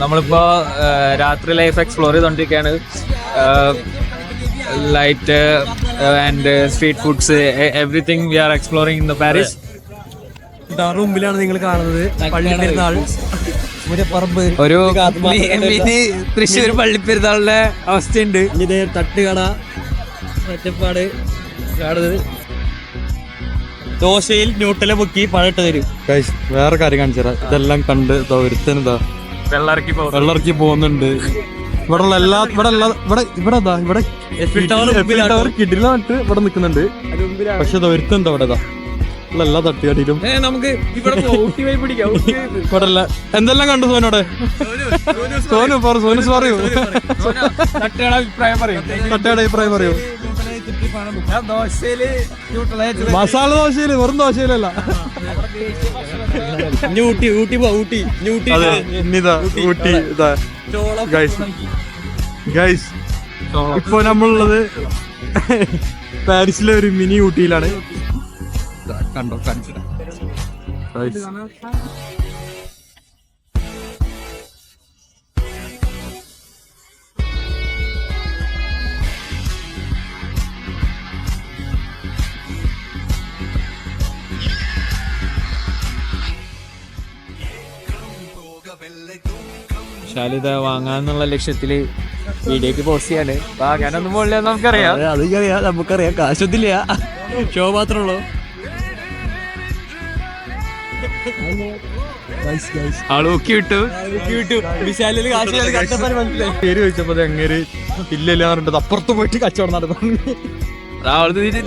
നമ്മളിപ്പോ രാത്രി life explore ചെയ്തോണ്ടിരിക്കുകയാണ്. Light and street foods, everything we are exploring in the Paris. മുമ്പിലാണ് നിങ്ങൾ കാണുന്നത് പള്ളിപ്പെരുന്നാൾ, ഒരു മിനി തൃശ്ശൂർ പള്ളിപ്പെരുന്നാളിന്റെ അവസ്ഥയുണ്ട്. ഇതേ തട്ടുകട ഒറ്റപ്പാട് കാണുന്നത്. ദോശയിൽ ന്യൂട്ടല മുക്കി പഴട്ട് തരും. വേറെ കാര്യം കാണിച്ചു തരാം. ഇതെല്ലാം കണ്ട് ഒരുത്തനെന്താ വെള്ളറക്കി പോകുന്നുണ്ട്. ഇവിടെ കിടിലായിട്ട് ഇവിടെ നിക്കുന്നുണ്ട്. പക്ഷെ ഒരുത്തെന്താ ഇവിടെ എല്ലാ തട്ടുകടിയിലും നമുക്ക് ഇവിടെ എന്തെല്ലാം കണ്ടു സോനോടെ? സോനു പറയൂ, തട്ടയുടെ അഭിപ്രായം പറയൂ. മസാല ദോശയില്, വെറും ദോശയിലല്ല. ഇപ്പൊ നമ്മളുള്ളത് പാരീസിലെ ഒരു മിനി ഊട്ടിയിലാണ്. കണ്ടോ, കാണിച്ചു. ശാലിത വാങ്ങാന്നുള്ള ലക്ഷ്യത്തില് വീഡിയോക്ക് പോസ്റ്റ് ചെയ്യാണ്. വാങ്ങാനൊന്നും പോലില്ല, നമുക്കറിയാം. നമുക്കറിയാം, കാശൊന്നുമില്ല, ഷോ മാത്രമേ ഉള്ളൂ. പേര് ചോദിച്ചപ്പോ അങ്ങേര് ഇല്ലല്ല പറഞ്ഞിട്ട് അപ്പുറത്ത് പോയിട്ട് കച്ചവടം നടന്നു.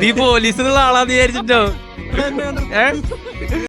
നീ പോലീസിനുള്ള ആളാന്ന് വിചാരിച്ചിട്ടോ?